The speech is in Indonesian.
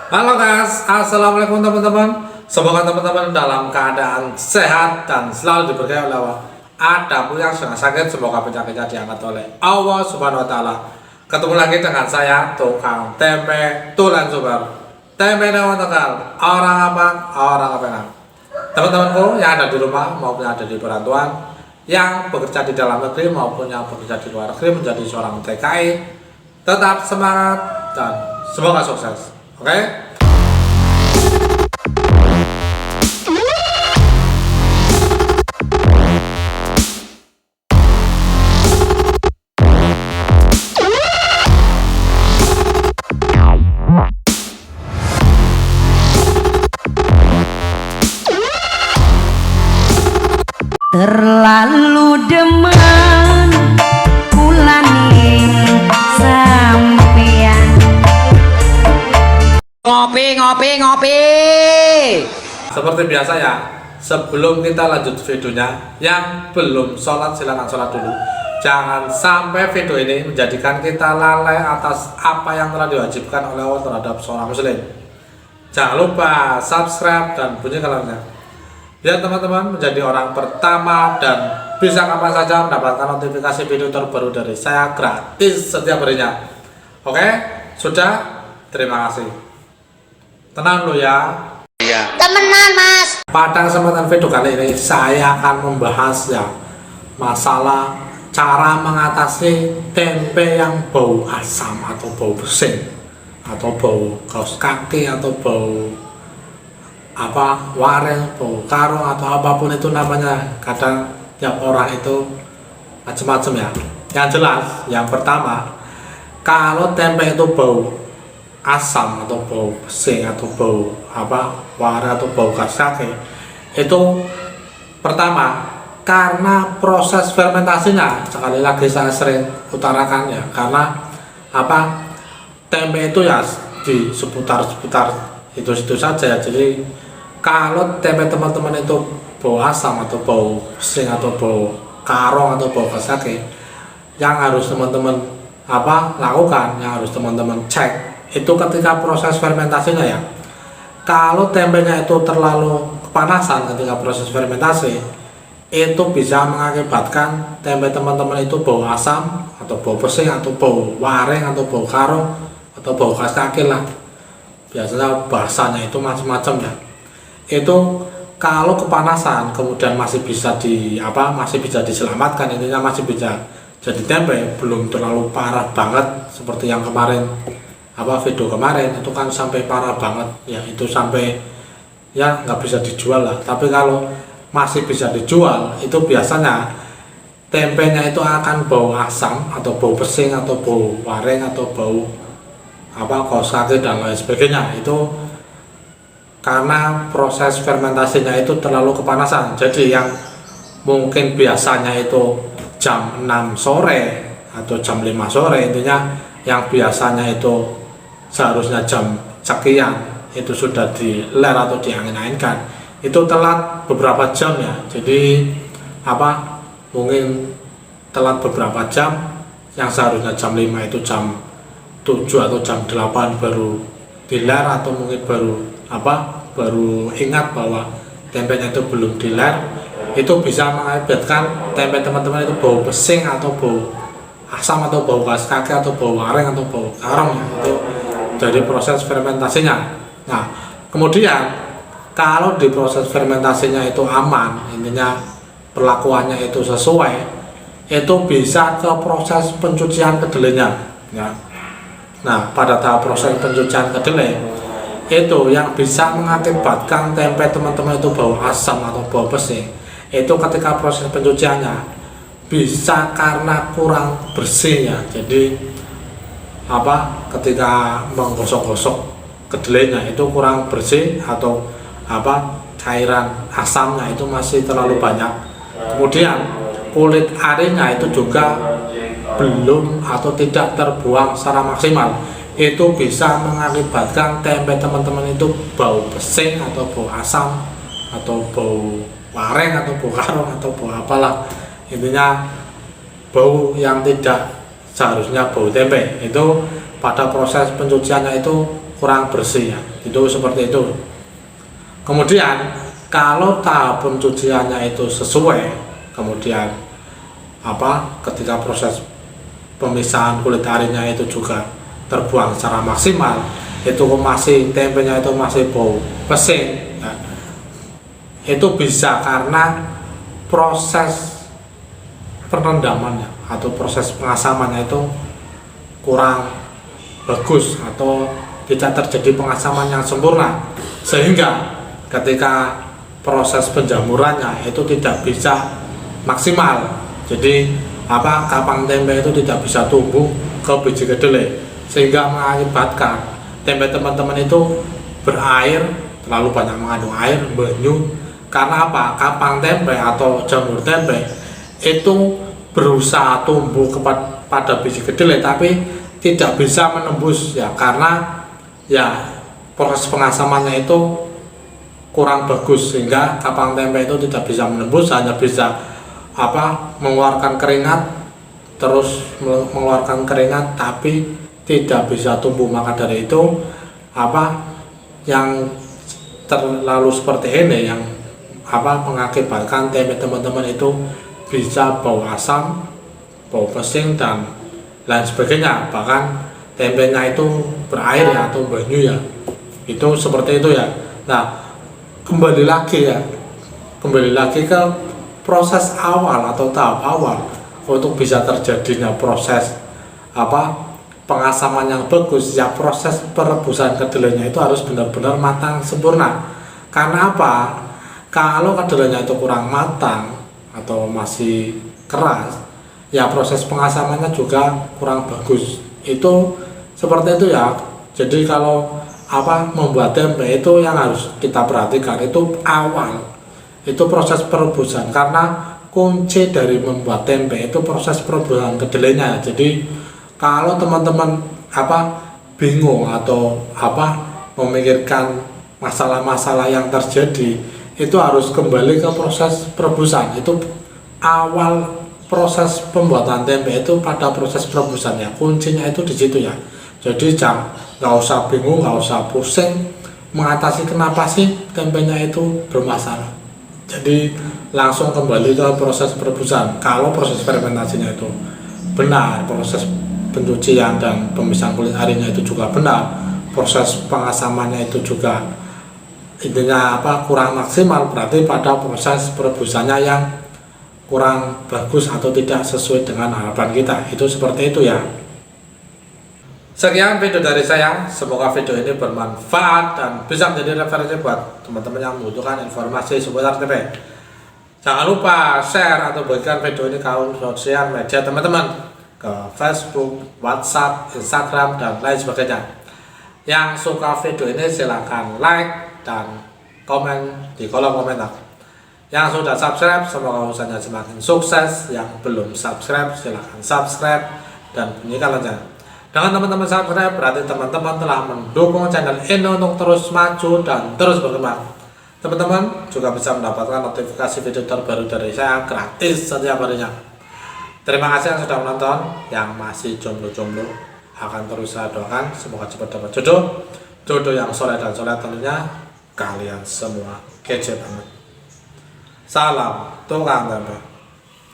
Halo guys, assalamualaikum teman-teman. Semoga teman-teman dalam keadaan sehat dan selalu diberkahi oleh Allah. Ada pun yang sedang sakit, semoga penyakitnya diangkat oleh Allah Subhanahu Wa Taala. Ketemu lagi dengan saya, tukang tempe Tulen Super. Tempe Dewan Tegal. Orang apa? Orang apa? Teman-temanku yang ada di rumah maupun yang ada di perantauan, yang bekerja di dalam negeri maupun yang bekerja di luar negeri menjadi seorang TKI, tetap semangat dan semoga sukses. Oke? Terlalu demen kulaning sampean. Ngopi. Seperti biasa ya, sebelum kita lanjut videonya, yang belum sholat silahkan sholat dulu. Jangan sampai video ini menjadikan kita lalai atas apa yang telah diwajibkan oleh Allah terhadap seorang muslim. Jangan lupa subscribe dan bunyikan loncengnya, biar teman-teman menjadi orang pertama dan bisa kapan saja mendapatkan notifikasi video terbaru dari saya gratis setiap harinya. Oke, sudah, terima kasih. Tenang dulu ya. Temenan mas. Pada kesempatan video kali ini saya akan membahas ya masalah cara mengatasi tempe yang bau asam atau bau bersin atau bau kaos kaki atau bau waring, bau karung atau apapun itu namanya. Kadang tiap orang itu macam-macam ya. Yang jelas, yang pertama, kalau tempe itu bau asam atau bau pesing atau bau waring atau bau kaos kaki, itu pertama karena proses fermentasinya. Sekali lagi saya sering utarakan ya, karena tempe itu ya di seputar itu saja. Jadi kalau tempe teman-teman itu bau asam atau bau pesing atau bau karong atau bau kaos kaki, yang harus teman-teman lakukan, yang harus teman-teman cek itu ketika proses fermentasinya ya. Kalau tempenya itu terlalu kepanasan ketika proses fermentasi, itu bisa mengakibatkan tempe teman-teman itu bau asam atau bau pesing atau bau waring atau bau karong atau bau kaos kaki lah. Biasanya bahasanya itu macam-macam ya. Itu kalau kepanasan kemudian masih bisa diselamatkan, intinya masih bisa jadi tempe, belum terlalu parah banget seperti yang kemarin video kemarin itu kan sampai parah banget ya, itu sampai ya nggak bisa dijual lah. Tapi kalau masih bisa dijual, itu biasanya tempenya itu akan bau asam atau bau pesing atau bau waring atau bau kaos kaki dan lain sebagainya. Itu karena proses fermentasinya itu terlalu kepanasan. Jadi yang mungkin biasanya itu jam 6 sore atau jam 5 sore, intinya yang biasanya itu seharusnya jam sekian itu sudah diler atau diangin-anginkan, itu telat beberapa jam ya. Jadi mungkin telat beberapa jam, yang seharusnya jam 5 itu jam 7 atau jam 8 baru diler, atau mungkin baru ingat bahwa tempenya itu belum diler. Itu bisa mengakibatkan tempe teman-teman itu bau pesing atau bau asam atau bau kaos kaki atau bau waring atau bau karong ya. Itu dari proses fermentasinya. Nah, kemudian kalau di proses fermentasinya itu aman, intinya perlakuannya itu sesuai, itu bisa ke proses pencucian kedelainya ya. Nah, pada tahap proses pencucian kedelai itu yang bisa mengakibatkan tempe teman-teman itu bau asam atau bau pesing, itu ketika proses pencuciannya bisa karena kurang bersih ya. Jadi ketika menggosok-gosok kedelainya itu kurang bersih, atau cairan asamnya itu masih terlalu banyak. Kemudian kulit arinya itu juga belum atau tidak terbuang secara maksimal, itu bisa mengakibatkan tempe teman-teman itu bau pesing atau bau asam atau bau waring atau bau karong atau bau apalah, intinya bau yang tidak seharusnya bau tempe. Itu pada proses pencuciannya itu kurang bersih ya. itu seperti itu. Kemudian kalau tahap pencuciannya itu sesuai, kemudian ketika proses pemisahan kulit arinya itu juga terbuang secara maksimal, itu masih tempenya itu masih bau pesing ya, itu bisa karena proses perendamannya atau proses pengasamannya itu kurang bagus atau tidak terjadi pengasaman yang sempurna, sehingga ketika proses penjamurannya itu tidak bisa maksimal. Jadi kapang tempe itu tidak bisa tumbuh ke biji kedelai, sehingga mengakibatkan tempe teman-teman itu berair, terlalu banyak mengandung air, banyu. Karena kapang tempe atau jamur tempe itu berusaha tumbuh pada biji kedelai tapi tidak bisa menembus ya, karena ya proses pengasamannya itu kurang bagus, sehingga kapang tempe itu tidak bisa menembus, hanya bisa mengeluarkan keringat, terus mengeluarkan keringat tapi tidak bisa tumbuh. Maka dari itu yang terlalu seperti ini yang mengakibatkan tempe teman-teman itu bisa bau asam, bau pesing dan lain sebagainya, bahkan tempenya itu berair ya atau banyu ya, itu seperti itu ya. Nah, kembali lagi ke proses awal atau tahap awal untuk bisa terjadinya proses pengasaman yang bagus ya, proses perebusan kedelainya itu harus benar-benar matang sempurna. Karena kalau kedelainya itu kurang matang atau masih keras ya, proses pengasamannya juga kurang bagus. Itu seperti itu ya. Jadi kalau membuat tempe itu yang harus kita perhatikan itu awal itu proses perebusan, karena kunci dari membuat tempe itu proses perebusan kedelainya. Jadi kalau teman-teman bingung atau memikirkan masalah-masalah yang terjadi, itu harus kembali ke proses perebusan. Itu awal proses pembuatan tempe itu pada proses perebusannya, kuncinya itu di situ ya. Jadi nggak usah bingung, nggak usah pusing mengatasi kenapa sih tempenya itu bermasalah. Jadi langsung kembali ke proses perebusan. Kalau proses fermentasinya itu benar, proses pencucian dan pemisahan kulit arinya itu juga benar, proses pengasamannya itu juga intinya kurang maksimal, berarti pada proses perebusannya yang kurang bagus atau tidak sesuai dengan harapan kita. Itu seperti itu ya. Sekian video dari saya, semoga video ini bermanfaat dan bisa menjadi referensi buat teman-teman yang membutuhkan informasi seputar tempe. Jangan lupa share atau bagikan video ini ke akun sosial media teman-teman, ke Facebook, WhatsApp, Instagram, dan lain sebagainya. Yang suka video ini silahkan like dan komen di kolom komentar. Yang sudah subscribe, semoga usahanya semakin sukses. Yang belum subscribe, silahkan subscribe dan bunyikan lonceng. Dengan teman-teman subscribe, berarti teman-teman telah mendukung channel ini untuk terus maju dan terus berkembang. Teman-teman juga bisa mendapatkan notifikasi video terbaru dari saya gratis setiap harinya. Terima kasih yang sudah menonton. Yang masih jomblo-jomblo akan terus saya doakan semoga cepat dapat jodoh yang soleh dan soleh, tentunya kalian semua kece banget. Salam tukang tempe.